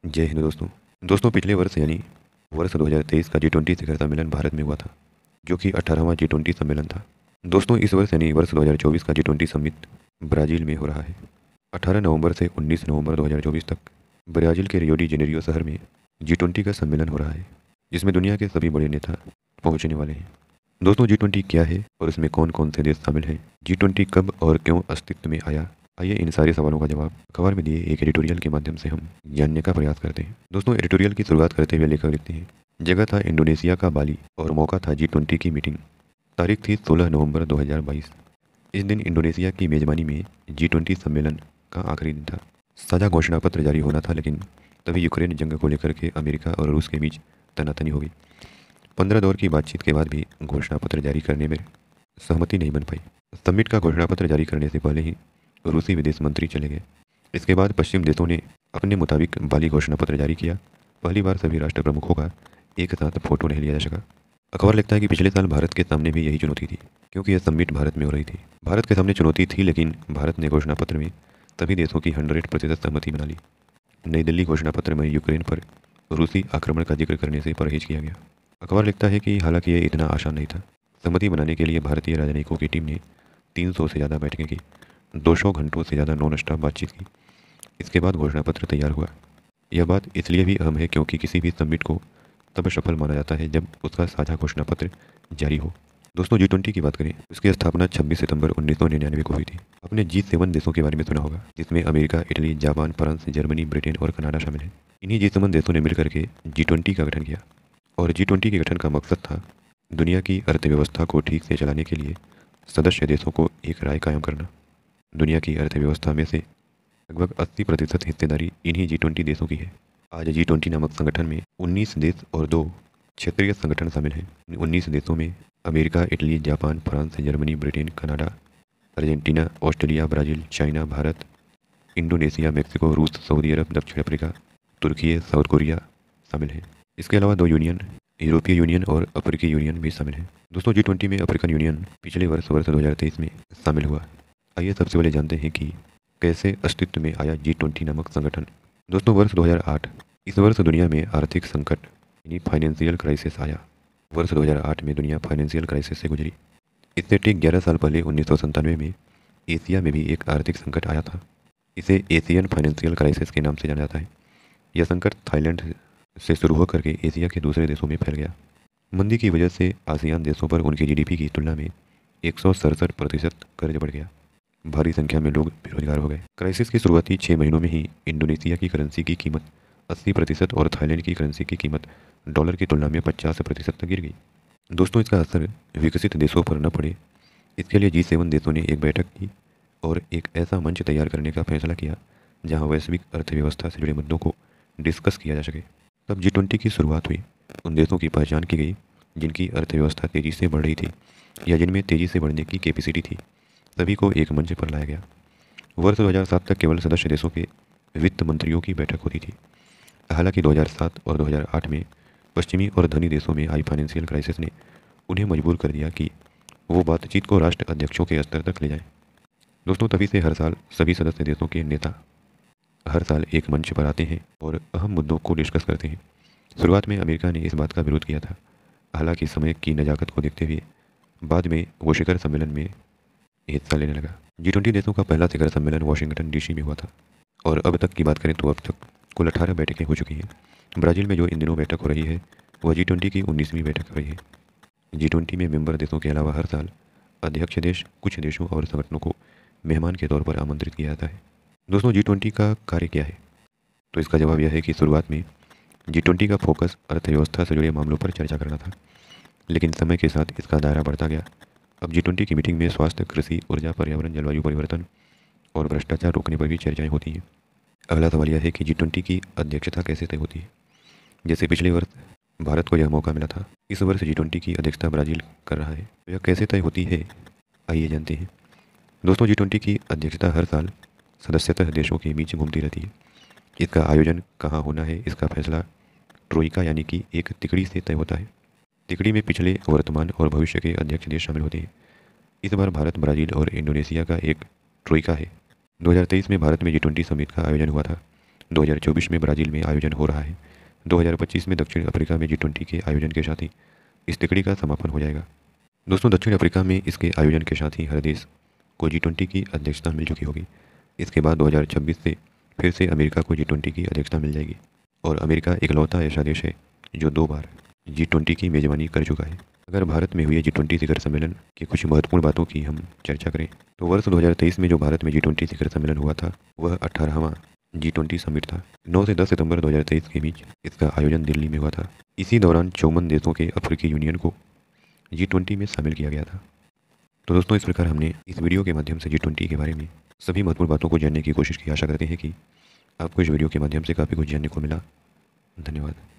जय हिंद दोस्तों। पिछले वर्ष यानी वर्ष 2023 का G20 शिखर सम्मेलन भारत में हुआ था, जो कि 18वां G20 सम्मेलन था। दोस्तों, इस वर्ष यानी वर्ष 2024 का G20 समिट ब्राज़ील में हो रहा है। 18 नवंबर से 19 नवंबर 2024 तक ब्राज़ील के रियो डी जेनेरियो शहर में G20 का सम्मेलन हो रहा है, जिसमें दुनिया के सभी बड़े नेता पहुंचने वाले हैं। दोस्तों, G20 क्या है और इसमें कौन कौन से देश शामिल हैं? G20 कब और क्यों अस्तित्व में आया? आइए इन सारे सवालों का जवाब अखबार में दिए एक एडिटोरियल के माध्यम से हम जानने का प्रयास करते हैं। दोस्तों, एडिटोरियल की शुरुआत करते हुए लेखक लिखते हैं, जगह था इंडोनेशिया का बाली और मौका था G20 की मीटिंग। तारीख थी 16 नवंबर 2022। इस दिन इंडोनेशिया की मेजबानी में G20 सम्मेलन का आखिरी दिन था। साझा घोषणा पत्र जारी होना था, लेकिन तभी यूक्रेन जंग को लेकर के अमेरिका और रूस के बीच तनातनी हो गई। 15 दौर की बातचीत के बाद भी घोषणा पत्र जारी करने में सहमति नहीं बन पाई। समिट का घोषणा पत्र जारी करने से पहले ही रूसी विदेश मंत्री चले गए। इसके बाद पश्चिम देशों ने अपने मुताबिक बाली घोषणा पत्र जारी किया। पहली बार सभी राष्ट्र प्रमुखों का एक साथ फोटो नहीं लिया जा सका। अखबार लिखता है कि पिछले साल भारत के सामने भी यही चुनौती थी, क्योंकि यह समिट भारत में हो रही थी। भारत के सामने चुनौती थी, लेकिन भारत ने घोषणा पत्र में सभी देशों की 100% सहमति बना ली। नई दिल्ली घोषणा पत्र में यूक्रेन पर रूसी आक्रमण का जिक्र करने से परहेज किया गया। अखबार लिखता है कि हालांकि यह इतना आसान नहीं था। सहमति बनाने के लिए भारतीय राजनयिकों की टीम ने 300 से ज़्यादा बैठकें की, 200 घंटों से ज़्यादा नॉन स्टॉप बातचीत की। इसके बाद घोषणा पत्र तैयार हुआ। यह बात इसलिए भी अहम है क्योंकि किसी भी समिट को तब सफल माना जाता है जब उसका साझा घोषणा पत्र जारी हो। दोस्तों, G20 की बात करें, उसकी स्थापना 26 सितंबर 1999 को हुई थी। आपने G7 देशों के बारे में सुना होगा, जिसमें America, Italy, Japan, France, Germany, Britain और कनाडा शामिल हैं। इन्हीं G7 देशों ने मिलकर के G20 का गठन किया, और G20 के गठन का मकसद था दुनिया की अर्थव्यवस्था को ठीक से चलाने के लिए सदस्य देशों को एक राय कायम करना। दुनिया की अर्थव्यवस्था में से लगभग 80% हिस्सेदारी इन्हीं G20 देशों की है। आज G20 नामक संगठन में 19 देश और 2 क्षेत्रीय संगठन शामिल हैं। 19 देशों में America, Italy, Japan, France, Germany, Britain, Canada, Argentina, Australia, Brazil, China, Bharat, Indonesia, Mexico, रूस, सऊदी अरब, दक्षिण अफ्रीका, तुर्की, साउथ कोरिया शामिल हैं। इसके अलावा 2 यूनियन, यूरोपीय यूनियन और अफ्रीकी यूनियन भी शामिल हैं। दोस्तों, G20 में अफ्रीकन यूनियन पिछले वर्ष 2023 में शामिल हुआ। आइए सबसे पहले जानते हैं कि कैसे अस्तित्व में आया G20 नामक संगठन। दोस्तों, वर्ष 2008, इस वर्ष दुनिया में आर्थिक संकट यानी फाइनेंशियल क्राइसिस आया। वर्ष 2008 में दुनिया फाइनेंशियल क्राइसिस से गुजरी। इससे ठीक 11 साल पहले 1997 में एशिया में भी एक आर्थिक संकट आया था। इसे एशियन फाइनेंशियल क्राइसिस के नाम से जाना जाता है। यह संकट थाईलैंड से शुरू होकर के एशिया के दूसरे देशों में फैल गया। मंदी की वजह से आसियान देशों पर उनकी GDP की तुलना में 167% कर्ज बढ़ गया। भारी संख्या में लोग बेरोजगार हो गए। क्राइसिस की शुरुआती 6 महीनों में ही इंडोनेशिया की करेंसी की कीमत 80% और थाईलैंड की करेंसी की कीमत डॉलर की तुलना में 50% तक गिर गई। दोस्तों, इसका असर विकसित देशों पर न पड़े, इसके लिए G7 देशों ने एक बैठक की और एक ऐसा मंच तैयार करने का फैसला किया जहां वैश्विक अर्थव्यवस्था से जुड़े मुद्दों को डिस्कस किया जा सके। तब G20 की शुरुआत हुई। उन देशों की पहचान की गई जिनकी अर्थव्यवस्था तेज़ी से बढ़ रही थी या जिनमें तेज़ी से बढ़ने की कैपेसिटी थी। सभी को एक मंच पर लाया गया। वर्ष 2007 तक केवल सदस्य देशों के वित्त मंत्रियों की बैठक होती थी। हालांकि 2007 और 2008 में पश्चिमी और धनी देशों में आई फाइनेंशियल क्राइसिस ने उन्हें मजबूर कर दिया कि वो बातचीत को राष्ट्र अध्यक्षों के स्तर तक ले जाएं। दोस्तों, तभी से हर साल सभी सदस्य देशों के नेता हर साल एक मंच पर आते हैं और अहम मुद्दों को डिस्कस करते हैं। शुरुआत में अमेरिका ने इस बात का विरोध किया था, हालांकि समय की नज़ाकत को देखते हुए बाद में वो शिखर सम्मेलन में हिस्सा लेने लगा। G20 देशों का पहला शिखर सम्मेलन वाशिंगटन DC में हुआ था, और अब तक की बात करें तो अब तक कुल 18 बैठकें हो चुकी हैं। ब्राज़ील में जो इन दिनों बैठक हो रही है वह G20 की 19वीं बैठक हो रही है। G20 में मेंबर देशों के अलावा हर साल अध्यक्ष देश, कुछ देशों और संगठनों को मेहमान के तौर पर आमंत्रित किया जाता है। दोस्तों, G20 का कार्य क्या है? तो इसका जवाब यह है कि शुरुआत में G20 का फोकस अर्थव्यवस्था से जुड़े मामलों पर चर्चा करना था, लेकिन समय के साथ इसका दायरा बढ़ता गया। अब G20 की मीटिंग में स्वास्थ्य, कृषि, ऊर्जा, पर्यावरण, जलवायु परिवर्तन और भ्रष्टाचार रोकने पर भी चर्चाएं होती हैं। अगला सवाल यह है कि G20 की अध्यक्षता कैसे तय होती है? जैसे पिछले वर्ष भारत को यह मौका मिला था, इस वर्ष G20 की अध्यक्षता ब्राज़ील कर रहा है। तो यह कैसे तय होती है, आइए जानते हैं। दोस्तों, G20 की अध्यक्षता हर साल सदस्यतः देशों के बीच घूमती रहती है। इसका आयोजन कहाँ होना है, इसका फैसला ट्रोइका यानी कि एक तिकड़ी से तय होता है। तिकड़ी में पिछले, वर्तमान और भविष्य के अध्यक्ष देश शामिल होते हैं। इस बार भारत, ब्राज़ील और इंडोनेशिया का एक ट्रोइका है। 2023 में भारत में G20 समिट का आयोजन हुआ था। 2024 में ब्राज़ील में आयोजन हो रहा है। 2025 में दक्षिण अफ्रीका में G20 के आयोजन के साथ ही इस तिकड़ी का समापन हो जाएगा। दोस्तों दक्षिण अफ्रीका में इसके आयोजन के साथ ही हर देश को G20 की अध्यक्षता मिल चुकी होगी। इसके बाद 2026 से फिर से अमेरिका को G20 की अध्यक्षता मिल जाएगी और अमेरिका इकलौता ऐसा देश है जो 2 बार G20 की मेज़बानी कर चुका है। अगर भारत में हुए G20 शिखर सम्मेलन की कुछ महत्वपूर्ण बातों की हम चर्चा करें तो वर्ष 2023 में जो भारत में G20 शिखर सम्मेलन हुआ था वह 18वां G20 समिट था। 9 से 10 सितंबर 2023 के बीच इसका आयोजन दिल्ली में हुआ था। इसी दौरान 54 देशों के अफ्रीकी यूनियन को G20 में शामिल किया गया था। तो दोस्तों इस प्रकार हमने इस वीडियो के माध्यम से G20 के बारे में सभी महत्वपूर्ण बातों को जानने की कोशिश की। आशा करते हैं कि आपको इस वीडियो के माध्यम से काफ़ी कुछ जानने को मिला। धन्यवाद।